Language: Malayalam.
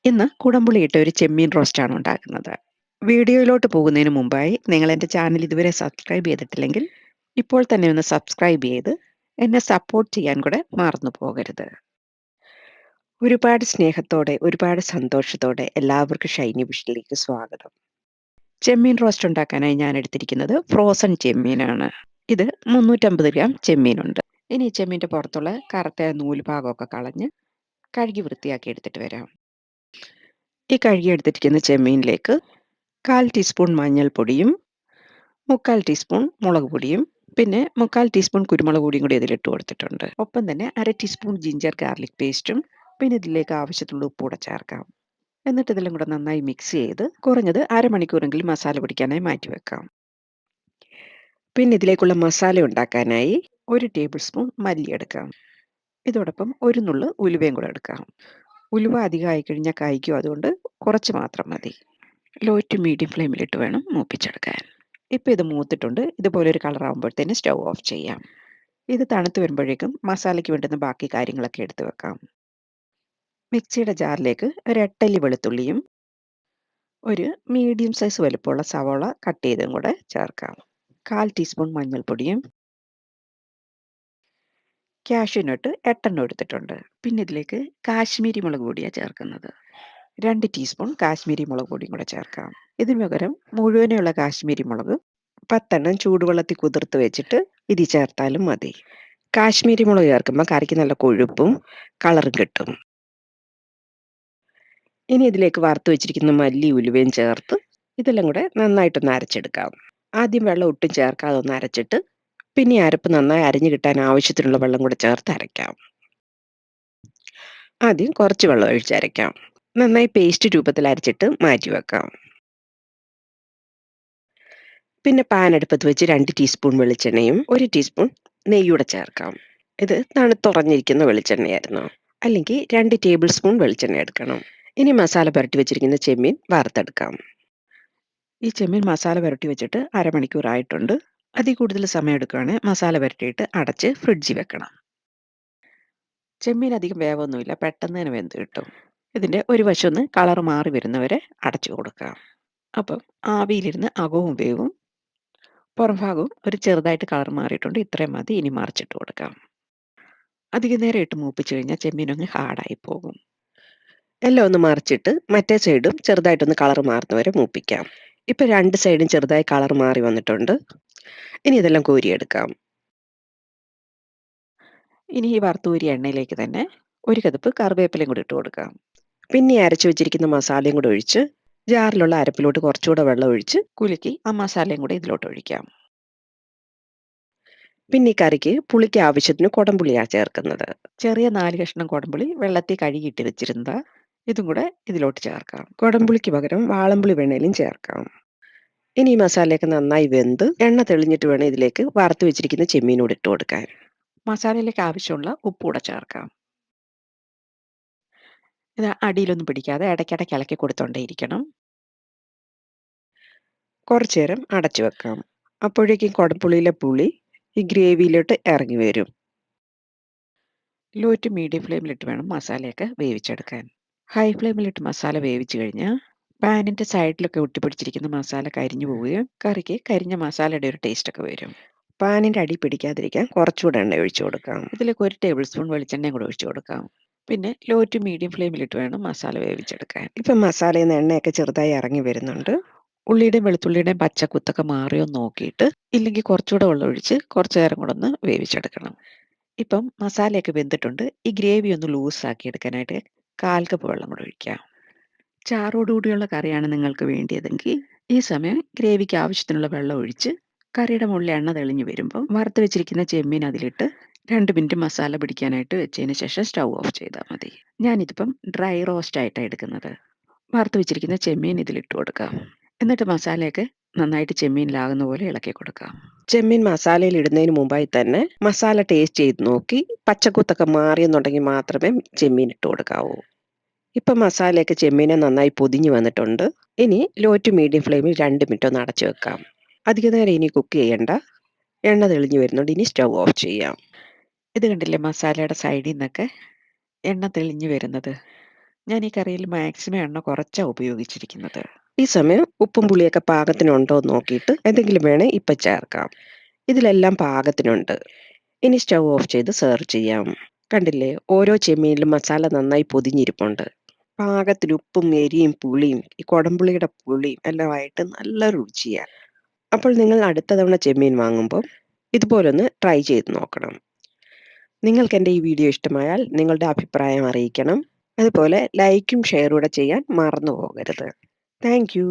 ഇന്ന് കുടംപുളിയിട്ട ഒരു ചെമ്മീൻ റോസ്റ്റാണ് ഉണ്ടാക്കുന്നത്. വീഡിയോയിലോട്ട് പോകുന്നതിന് മുമ്പായി നിങ്ങൾ എൻ്റെ ചാനൽ ഇതുവരെ സബ്സ്ക്രൈബ് ചെയ്തിട്ടില്ലെങ്കിൽ ഇപ്പോൾ തന്നെ ഒന്ന് സബ്സ്ക്രൈബ് ചെയ്ത് എന്നെ സപ്പോർട്ട് ചെയ്യാൻ കൂടെ മറന്നു പോകരുത്. ഒരുപാട് സ്നേഹത്തോടെ, ഒരുപാട് സന്തോഷത്തോടെ എല്ലാവർക്കും ഷൈനി വിഷനിലേക്ക് സ്വാഗതം. ചെമ്മീൻ റോസ്റ്റ് ഉണ്ടാക്കാനായി ഞാൻ എടുത്തിരിക്കുന്നത് ഫ്രോസൺ ചെമ്മീനാണ്. ഇത് 350 ഗ്രാം ചെമ്മീനുണ്ട്. ഇനി ഈ ചെമ്മീൻ്റെ പുറത്തുള്ള കറുത്ത നൂല് ഭാഗമൊക്കെ കളഞ്ഞ് കഴുകി വൃത്തിയാക്കി എടുത്തിട്ട് വരാം. ഈ കഴുകിയെടുത്തിരിക്കുന്ന ചെമ്മീനിലേക്ക് 1/4 ടീസ്പൂൺ മഞ്ഞൾപ്പൊടിയും 3/4 ടീസ്പൂൺ മുളക് പൊടിയും പിന്നെ 3/4 ടീസ്പൂൺ കുരുമുളക് പൊടിയും കൂടി ഇതിലിട്ട് കൊടുത്തിട്ടുണ്ട്. ഒപ്പം തന്നെ 1/2 ടീസ്പൂൺ ജിഞ്ചർ ഗാർലിക് പേസ്റ്റും പിന്നെ ഇതിലേക്ക് ആവശ്യത്തിനുള്ള ഉപ്പ് കൂടെ ചേർക്കാം. എന്നിട്ട് ഇതെല്ലാം കൂടെ നന്നായി മിക്സ് ചെയ്ത് കുറഞ്ഞത് അരമണിക്കൂറെങ്കിലും മസാല പിടിക്കാനായി മാറ്റിവെക്കാം. പിന്നെ ഇതിലേക്കുള്ള മസാല ഉണ്ടാക്കാനായി 1 ടേബിൾ സ്പൂൺ മല്ലി എടുക്കാം. ഇതോടൊപ്പം ഒരു നുള്ള് ഉലുവയും കൂടെ എടുക്കാം. ഉലുവ അധികമായി കഴിഞ്ഞാൽ കായ്ക്കും, അതുകൊണ്ട് കുറച്ച് മാത്രം മതി. ലോ ടു മീഡിയം ഫ്ലെയിമിലിട്ട് വേണം മൂപ്പിച്ചെടുക്കാൻ. ഇപ്പോൾ ഇത് മൂത്തിട്ടുണ്ട്. ഇതുപോലൊരു കളറാകുമ്പോഴത്തേന് സ്റ്റൗ ഓഫ് ചെയ്യാം. ഇത് തണുത്ത് വരുമ്പോഴേക്കും മസാലയ്ക്ക് വേണ്ടുന്ന ബാക്കി കാര്യങ്ങളൊക്കെ എടുത്ത് വെക്കാം. മിക്സിയുടെ ജാറിലേക്ക് ഒരു 8 അല്ലി വെളുത്തുള്ളിയും ഒരു മീഡിയം സൈസ് വലുപ്പമുള്ള സവോള കട്ട് ചെയ്തും കൂടെ ചേർക്കാം. 1/4 ടീസ്പൂൺ മഞ്ഞൾപ്പൊടിയും കാഷ്യൂനട്ട് 8 എടുത്തിട്ടുണ്ട്. പിന്നെ ഇതിലേക്ക് കാശ്മീരി മുളക് പൊടിയാണ് ചേർക്കുന്നത്. 2 ടീസ്പൂൺ കാശ്മീരി മുളക് പൊടിയും കൂടെ ചേർക്കാം. ഇതിന് പകരം മുഴുവനുള്ള കാശ്മീരി മുളക് 10 ചൂടുവെള്ളത്തിൽ കുതിർത്ത് വെച്ചിട്ട് ഇതിൽ ചേർത്താലും മതി. കാശ്മീരി മുളക് ചേർക്കുമ്പോൾ കറിക്ക് നല്ല കൊഴുപ്പും കളറും കിട്ടും. ഇനി ഇതിലേക്ക് വറുത്ത് വെച്ചിരിക്കുന്ന മല്ലി ഉലുവയും ചേർത്ത് ഇതെല്ലാം കൂടെ നന്നായിട്ടൊന്ന് അരച്ചെടുക്കാം. ആദ്യം വെള്ളം ഒട്ടും ചേർക്കാതെ ഒന്ന് അരച്ചിട്ട് പിന്നെ അരപ്പ് നന്നായി അരിഞ്ഞു കിട്ടാൻ ആവശ്യത്തിനുള്ള വെള്ളം കൂടെ ചേർത്ത് അരയ്ക്കാം. ആദ്യം കുറച്ച് വെള്ളം ഒഴിച്ചരയ്ക്കാം. നന്നായി പേസ്റ്റ് രൂപത്തിൽ അരച്ചിട്ട് മാറ്റി വെക്കാം. പിന്നെ പാൻ അടുപ്പത്ത് വെച്ച് 2 ടീസ്പൂൺ വെളിച്ചെണ്ണയും 1 ടീസ്പൂൺ നെയ്യൂടെ ചേർക്കാം. ഇത് തണുത്തുറഞ്ഞിരിക്കുന്ന വെളിച്ചെണ്ണയായിരുന്നു, അല്ലെങ്കിൽ 2 ടേബിൾ സ്പൂൺ വെളിച്ചെണ്ണ എടുക്കണം. ഇനി മസാല പുരട്ടി വെച്ചിരിക്കുന്ന ചെമ്മീൻ വറുത്തെടുക്കാം. ഈ ചെമ്മീൻ മസാല പുരട്ടി വെച്ചിട്ട് അരമണിക്കൂർ ആയിട്ടുണ്ട്. അതിൽ കൂടുതൽ സമയം എടുക്കുകയാണെങ്കിൽ മസാല പുരട്ടിയിട്ട് അടച്ച് ഫ്രിഡ്ജിൽ വെക്കണം. ചെമ്മീൻ അധികം വേവൊന്നുമില്ല, പെട്ടെന്ന് തന്നെ വെന്ത് കിട്ടും. ഇതിൻ്റെ ഒരു വശം ഒന്ന് കളർ മാറി വരുന്നവരെ അടച്ചു കൊടുക്കാം. അപ്പം ആവിയിലിരുന്ന് അകവും വേവും പുറം ഭാഗവും ഒരു ചെറുതായിട്ട് കളർ മാറിയിട്ടുണ്ട്. ഇത്രയും മതി. ഇനി മറിച്ചിട്ട് കൊടുക്കാം. അധികം നേരം ഇട്ട് മൂപ്പിച്ച് കഴിഞ്ഞാൽ ചെമ്മീനൊന്ന് ഹാർഡായി പോകും. എല്ലാം ഒന്ന് മറിച്ചിട്ട് മറ്റേ സൈഡും ചെറുതായിട്ടൊന്ന് കളർ മാറുന്നവരെ മൂപ്പിക്കാം. ഇപ്പം 2 സൈഡും ചെറുതായി കളർ മാറി വന്നിട്ടുണ്ട്. ഇനി ഇതെല്ലാം കോരിയെടുക്കാം. ഇനി ഈ വറുത്തൂരിയ എണ്ണയിലേക്ക് തന്നെ ഒരു കതുപ്പ് കറിവേപ്പിലയും കൂടി ഇട്ട് കൊടുക്കാം. പിന്നെ അരച്ചു വെച്ചിരിക്കുന്ന മസാലയും കൂടെ ഒഴിച്ച് ജാറിലുള്ള അരപ്പിലോട്ട് കുറച്ചുകൂടെ വെള്ളം ഒഴിച്ച് കുലുക്കി ആ മസാലയും കൂടെ ഇതിലോട്ട് ഒഴിക്കാം. പിന്നെ ഈ കറിക്ക് പുളിക്ക് ആവശ്യത്തിന് കുടംപുളിയാണ് ചേർക്കുന്നത്. ചെറിയ 4 കഷ്ണം കുടംപുളി വെള്ളത്തിൽ കഴുകിയിട്ട് വെച്ചിരുന്നതാ. ഇതും കൂടെ ഇതിലോട്ട് ചേർക്കാം. കുടംപുളിക്ക് പകരം വാളംപുളി വേണേലും ചേർക്കാം. ഇനി ഈ മസാലയൊക്കെ നന്നായി വെന്ത് എണ്ണ തെളിഞ്ഞിട്ട് വേണം ഇതിലേക്ക് വറുത്ത് വെച്ചിരിക്കുന്ന ചെമ്മീനൂടെ ഇട്ട് കൊടുക്കാൻ. മസാലയിലേക്ക് ആവശ്യമുള്ള ഉപ്പ് കൂടെ ചേർക്കാം. ഇത് അടിയിലൊന്നും പിടിക്കാതെ ഇടയ്ക്കിടയ്ക്ക് ഇളക്കി കൊടുത്തോണ്ടേയിരിക്കണം. കുറച്ചു നേരം അടച്ചു വെക്കാം. അപ്പോഴേക്കും കുടംപുളിയിലെ പുളി ഈ ഗ്രേവിയിലോട്ട് ഇറങ്ങി വരും. ലോ ടു മീഡിയം ഫ്ലെയിമിലിട്ട് വേണം മസാലയൊക്കെ വേവിച്ചെടുക്കാൻ. ഹൈ ഫ്ലെയിമിലിട്ട് മസാല വേവിച്ച് കഴിഞ്ഞാൽ പാനിൻ്റെ സൈഡിലൊക്കെ ഒട്ടിപ്പിടിച്ചിരിക്കുന്ന മസാല കരിഞ്ഞു പോവുകയും കറിക്ക് കരിഞ്ഞ മസാലയുടെ ഒരു ടേസ്റ്റൊക്കെ വരും. പാനിൻ്റെ അടി പിടിക്കാതിരിക്കാൻ കുറച്ചുകൂടെ എണ്ണ ഒഴിച്ചു കൊടുക്കാം. ഇതിലേക്ക് 1 ടേബിൾ സ്പൂൺ വെളിച്ചെണ്ണയും കൂടെ ഒഴിച്ചു കൊടുക്കാം. പിന്നെ ലോ ടു മീഡിയം ഫ്ലെയിമിലിട്ട് വേണം മസാല വേവിച്ചെടുക്കാൻ. ഇപ്പം മസാലയിൽ നിന്ന് എണ്ണയൊക്കെ ചെറുതായി ഇറങ്ങി വരുന്നുണ്ട്. ഉള്ളിയുടെയും വെളുത്തുള്ളിയുടെയും പച്ചക്കുത്തൊക്കെ മാറിയോ നോക്കിയിട്ട്, ഇല്ലെങ്കിൽ കുറച്ചുകൂടെ വെള്ളം ഒഴിച്ച് കുറച്ച് നേരം കൂടെ ഒന്ന് വേവിച്ചെടുക്കണം. ഇപ്പം മസാലയൊക്കെ വെന്തിട്ടുണ്ട്. ഈ ഗ്രേവി ഒന്ന് ലൂസാക്കി എടുക്കാനായിട്ട് 1/4 കപ്പ് വെള്ളം കൂടെ ഒഴിക്കാം. ചാറോടുകൂടിയുള്ള കറിയാണ് നിങ്ങൾക്ക് വേണ്ടിയതെങ്കിൽ ഈ സമയം ഗ്രേവിക്ക് ആവശ്യത്തിനുള്ള വെള്ളം ഒഴിച്ച് കറിയുടെ മുകളിൽ എണ്ണ തെളിഞ്ഞു വരുമ്പം വറുത്ത് വെച്ചിരിക്കുന്ന ചെമ്മീൻ അതിലിട്ട് 2 മിനിറ്റ് മസാല പിടിക്കാനായിട്ട് വെച്ചതിന് ശേഷം സ്റ്റൗ ഓഫ് ചെയ്താൽ മതി. ഞാനിതിപ്പം ഡ്രൈ റോസ്റ്റ് ആയിട്ടാണ് എടുക്കുന്നത്. വറുത്ത് വെച്ചിരിക്കുന്ന ചെമ്മീൻ ഇതിലിട്ട് കൊടുക്കാം. എന്നിട്ട് മസാലയൊക്കെ നന്നായിട്ട് ചെമ്മീനിലാകുന്ന പോലെ ഇളക്കി കൊടുക്കാം. ചെമ്മീൻ മസാലയിൽ ഇടുന്നതിന് മുമ്പായി തന്നെ മസാല ടേസ്റ്റ് ചെയ്ത് നോക്കി പച്ചക്കുത്തൊക്കെ മാറിയെന്നുണ്ടെങ്കിൽ മാത്രമേ ചെമ്മീൻ ഇട്ട് കൊടുക്കാവൂ. ഇപ്പം മസാലയൊക്കെ ചെമ്മീനെ നന്നായി പൊതിഞ്ഞ് വന്നിട്ടുണ്ട്. ഇനി ലോ ടു മീഡിയം ഫ്ലെയിമിൽ 2 മിനിറ്റ് ഒന്ന് അടച്ചു വെക്കാം. അധിക നേരം ഇനി കുക്ക് ചെയ്യണ്ട. എണ്ണ തെളിഞ്ഞു വരുന്നുണ്ട്. ഇനി സ്റ്റൗ ഓഫ് ചെയ്യാം. ഇത് കണ്ടില്ലേ, മസാലയുടെ സൈഡിൽ നിന്നൊക്കെ എണ്ണ തെളിഞ്ഞു വരുന്നത്. ഞാൻ ഈ കറിയിൽ മാക്സിമം എണ്ണ കുറച്ചാ ഉപയോഗിച്ചിരിക്കുന്നത്. ഈ സമയം ഉപ്പും പുളിയൊക്കെ പാകത്തിനുണ്ടോ എന്ന് നോക്കിയിട്ട് എന്തെങ്കിലും വേണേ ഇപ്പം ചേർക്കാം. ഇതിലെല്ലാം പാകത്തിനുണ്ട്. ഇനി സ്റ്റൗ ഓഫ് ചെയ്ത് സെർവ് ചെയ്യാം. കണ്ടില്ലേ, ഓരോ ചെമ്മീനിലും മസാല നന്നായി പൊതിഞ്ഞിരിപ്പുണ്ട്. പാകത്തിന് ഉപ്പും എരിയും പുളിയും ഈ കുടംപുളിയുടെ പുളിയും എല്ലാമായിട്ട് നല്ല രുചിയാണ്. അപ്പോൾ നിങ്ങൾ അടുത്ത തവണ ചെമ്മീൻ വാങ്ങുമ്പോൾ ഇതുപോലൊന്ന് ട്രൈ ചെയ്ത് നോക്കണം. നിങ്ങൾക്ക് എൻ്റെ ഈ വീഡിയോ ഇഷ്ടമായാൽ നിങ്ങളുടെ അഭിപ്രായം അറിയിക്കണം. അതുപോലെ ലൈക്കും ഷെയറൂടെ ചെയ്യാൻ മറന്നു പോകരുത്. Thank you.